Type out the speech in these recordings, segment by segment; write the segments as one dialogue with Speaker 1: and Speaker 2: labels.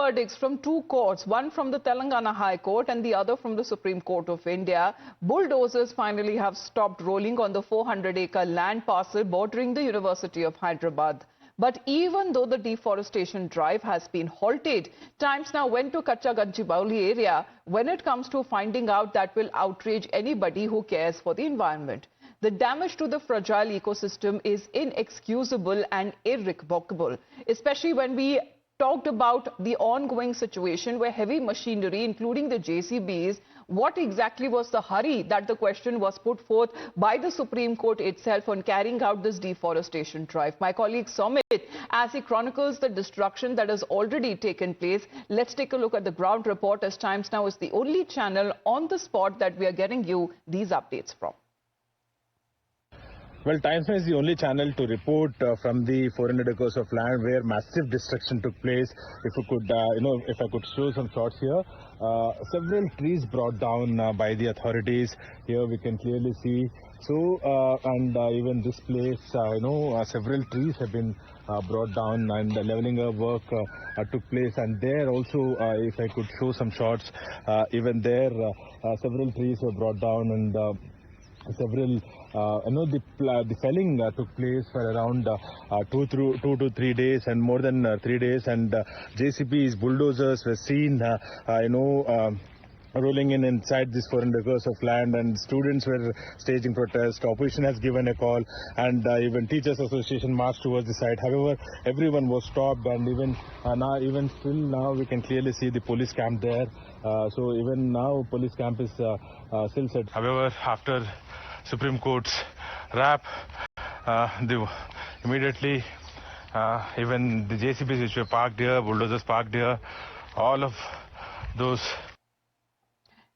Speaker 1: verdicts from two courts, one from the Telangana High Court and the other from the Supreme Court of India. Bulldozers finally have stopped rolling on the 400-acre land parcel bordering the University of Hyderabad. But even though the deforestation drive has been halted, times now went to Kachaganchibauli area when it comes to finding out that will outrage anybody who cares for the environment. The damage to the fragile ecosystem is inexcusable and irrevocable, especially when we talked about the ongoing situation where heavy machinery, including the JCBs, what exactly was the hurry that the question was put forth by the Supreme Court itself on carrying out this deforestation drive. My colleague Somit, as he chronicles the destruction that has already taken place, let's take a look at the ground report, as Times Now is the only channel on the spot that we are getting you these updates from.
Speaker 2: Well, Times Now is the only channel to report from the 400 acres of land where massive destruction took place. If you could, if I could show some shots here, several trees brought down by the authorities. Here we can clearly see. So, even this place, several trees have been brought down and leveling up work took place. And there also, if I could show some shots, even there, several trees were brought down and several, the felling took place for around 2 to 3 days and more than 3 days, and JCBs, bulldozers were seen, rolling inside this 400 acres of land, and students were staging protest. Opposition has given a call, and even Teachers Association marched towards the site. However, everyone was stopped, and even still now we can clearly see the police camp there. So even now police camp is still set. However, after Supreme Court's wrap, immediately even the JCBs which were parked here, bulldozers parked here, all of those.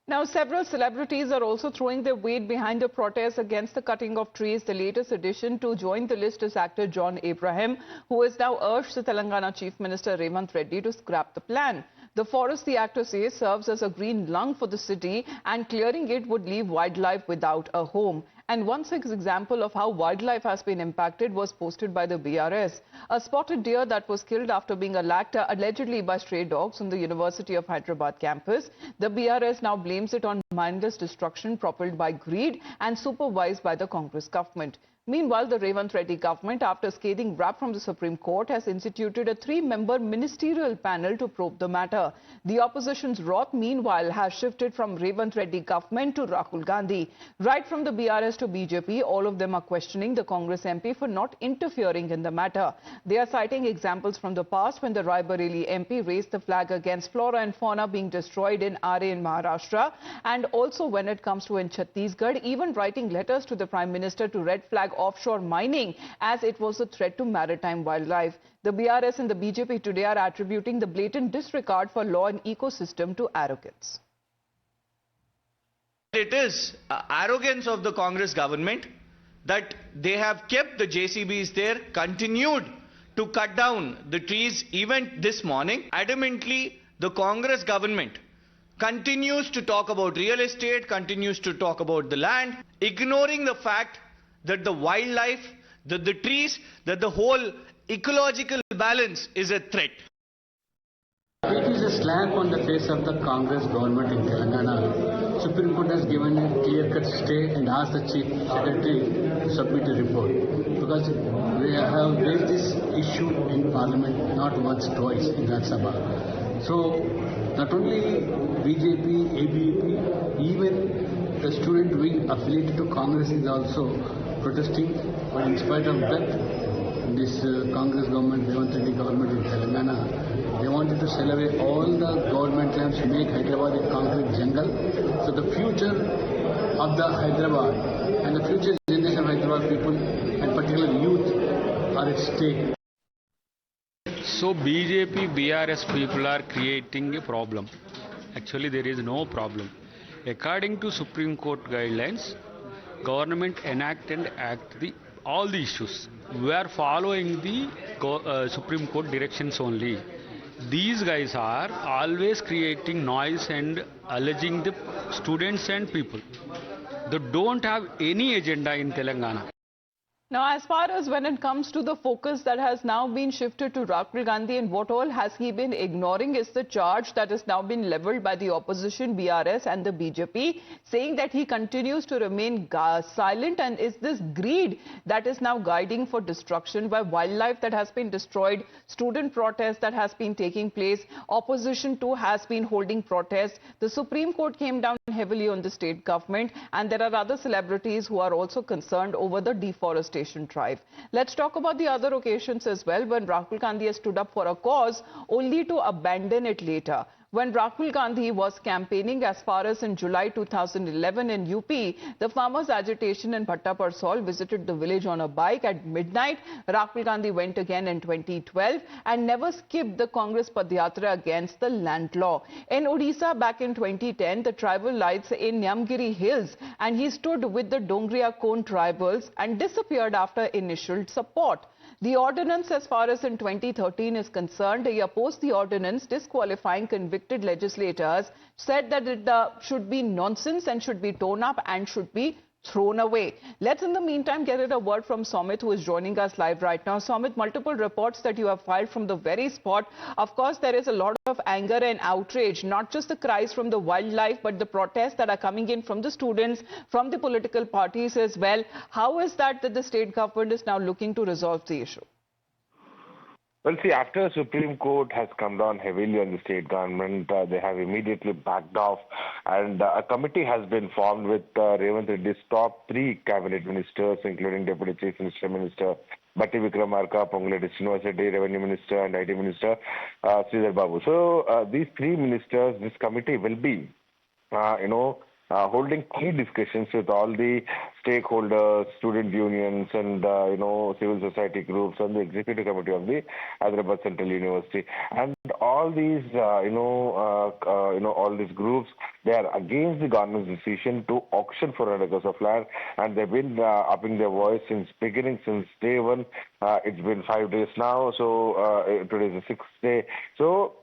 Speaker 1: Now, several celebrities are also throwing their weight behind the protests against the cutting of trees. The latest addition to join the list is actor John Abraham, who has now urged the Telangana Chief Minister Revanth Reddy to scrap the plan. The forest, the actor says, serves as a green lung for the city, and clearing it would leave wildlife without a home. And one such example of how wildlife has been impacted was posted by the BRS. A spotted deer that was killed after being attacked allegedly by stray dogs on the University of Hyderabad campus. The BRS now blames it on mindless destruction propelled by greed and supervised by the Congress government. Meanwhile, the Revanth Reddy government, after scathing rap from the Supreme Court, has instituted a 3-member ministerial panel to probe the matter. The opposition's wrath, meanwhile, has shifted from Revanth Reddy government to Rahul Gandhi. Right from the BRS to BJP, all of them are questioning the Congress MP for not interfering in the matter. They are citing examples from the past when the Raebareli MP raised the flag against flora and fauna being destroyed in RA in Maharashtra, and also when it comes to in Chhattisgarh, even writing letters to the Prime Minister to red flag offshore mining as it was a threat to maritime wildlife. The BRS and the BJP today are attributing the blatant disregard for law and ecosystem to arrogance.
Speaker 3: It is arrogance of the Congress government that they have kept the JCBs there, continued to cut down the trees even this morning. Adamantly, the Congress government continues to talk about real estate, continues to talk about the land, ignoring the fact that the wildlife, that the trees, that the whole ecological balance is a threat.
Speaker 4: It is a slap on the face of the Congress government in Telangana. Supreme Court has given a clear-cut stay and asked the Chief Secretary to submit a report. Because we have raised this issue in Parliament not once, twice in Rajya Sabha. So, not only BJP, ABP, even the student wing affiliated to Congress is also protesting, but in spite of that, this Congress government, Revanth Reddy government in Telangana, they wanted to sell away all the government lands, make Hyderabad a concrete jungle. So the future of the Hyderabad and the future generation of Hyderabad people, and particularly youth, are at stake.
Speaker 5: So BJP, BRS people are creating a problem. Actually, there is no problem. According to Supreme Court guidelines, government enact and act all the issues. We are following the Supreme Court directions only. These guys are always creating noise and alleging the students and people. They don't have any agenda in Telangana.
Speaker 1: Now, as far as when it comes to the focus that has now been shifted to Rahul Gandhi, and what all has he been ignoring is the charge that has now been leveled by the opposition, BRS and the BJP, saying that he continues to remain silent, and is this greed that is now guiding for destruction by wildlife that has been destroyed, student protests that has been taking place, opposition too has been holding protests. The Supreme Court came down heavily on the state government, and there are other celebrities who are also concerned over the deforestation drive. Let's talk about the other occasions as well, when Rahul Gandhi has stood up for a cause only to abandon it later. When Rahul Gandhi was campaigning as far as in July 2011 in UP, the farmers' agitation in Bhatta Parsol visited the village on a bike at midnight. Rahul Gandhi went again in 2012 and never skipped the Congress Padyatra against the land law. In Odisha back in 2010, the tribal lights in Nyamgiri Hills, and he stood with the Dongria Kone tribals and disappeared after initial support. The ordinance, as far as in 2013 is concerned, he opposed the ordinance disqualifying convicted legislators, said that it should be nonsense and should be torn up and should be thrown away. Let's in the meantime get a word from Somit, who is joining us live right now. Somit, multiple reports that you have filed from the very spot. Of course, there is a lot of anger and outrage, not just the cries from the wildlife, but the protests that are coming in from the students, from the political parties as well. How is that the state government is now looking to resolve the issue?
Speaker 6: Well, see, after the Supreme Court has come down heavily on the state government, they have immediately backed off, and a committee has been formed with Revanth Reddy's top 3 cabinet ministers, including Deputy Chief Minister Batti Vikramarka, Ponguletti Srinivas Reddy, Revenue Minister and IT Minister Sridhar Babu. So these 3 ministers, this committee will be, holding key discussions with all the stakeholders, student unions, and civil society groups, and the executive committee of the Hyderabad Central University. And all these, all these groups, they are against the government's decision to auction 400 acres of land, and they've been upping their voice since beginning, since day one. It's been 5 days now, so today is the 6th day. So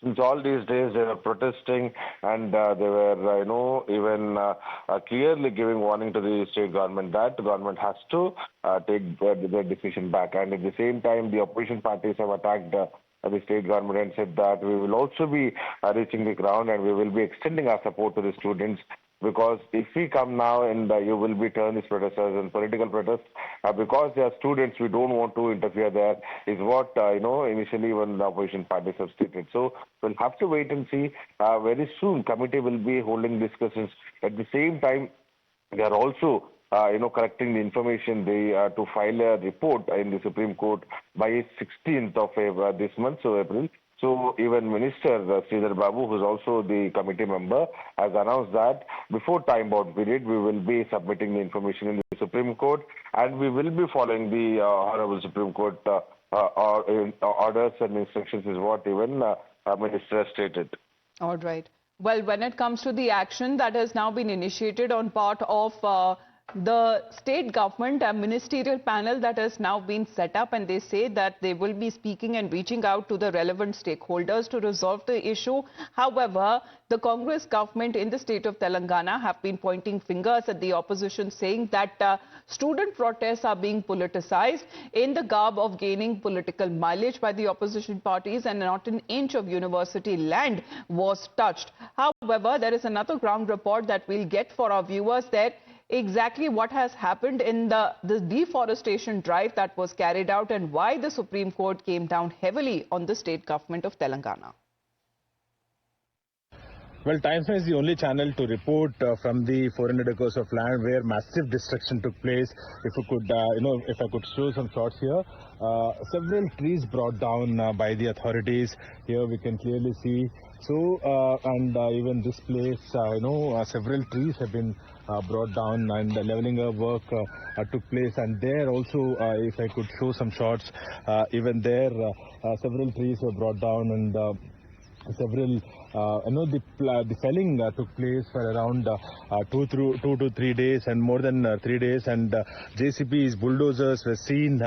Speaker 6: since all these days they were protesting, and they were, even clearly giving warning to the state government that the government has to take their decision back. And at the same time, the opposition parties have attacked the state government and said that we will also be reaching the ground, and we will be extending our support to the students. Because if we come now and you will be turned these protesters and political protests, because they are students, we don't want to interfere there, is what, initially when the opposition parties have stated. So we'll have to wait and see. Very soon, committee will be holding discussions. At the same time, they are also collecting the information to file a report in the Supreme Court by 16th of this month, so April. So even Minister Sridhar Babu, who is also the committee member, has announced that before time-bound period, we will be submitting the information in the Supreme Court, and we will be following the Honorable Supreme Court orders and instructions, is what even Minister has stated.
Speaker 1: All right. Well, when it comes to the action that has now been initiated on part of the state government, a ministerial panel that has now been set up, and they say that they will be speaking and reaching out to the relevant stakeholders to resolve the issue. However, the Congress government in the state of Telangana have been pointing fingers at the opposition, saying that student protests are being politicized in the garb of gaining political mileage by the opposition parties, and not an inch of university land was touched. However, there is another ground report that we'll get for our viewers there. Exactly what has happened in the deforestation drive that was carried out, and why the Supreme Court came down heavily on the state government of Telangana.
Speaker 2: Well, Times is the only channel to report from the 400 acres of land where massive destruction took place. If you could, if I could show some shots here, several trees brought down by the authorities. Here we can clearly see. So, even this place, several trees have been brought down, and leveling work took place. And there also, if I could show some shots, even there, several trees were brought down, and several, the felling took place for around 2 to 3 days, and more than 3 days. And JCBs, bulldozers were seen,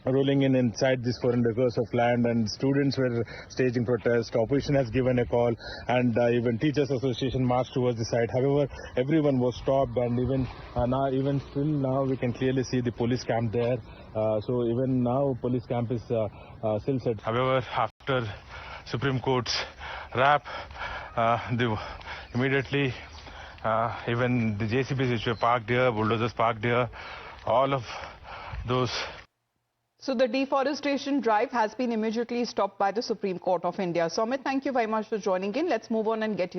Speaker 2: rolling in inside these 400 acres of land, and students were staging protest. Opposition has given a call, and even Teachers Association marched towards the site. However, everyone was stopped, and even still now we can clearly see the police camp there. So even now police camp is still set. However, after Supreme Court's wrap, immediately even the JCBs which were parked here, bulldozers parked here, all of those.
Speaker 1: So the deforestation drive has been immediately stopped by the Supreme Court of India. So Amit, thank you very much for joining in. Let's move on and get you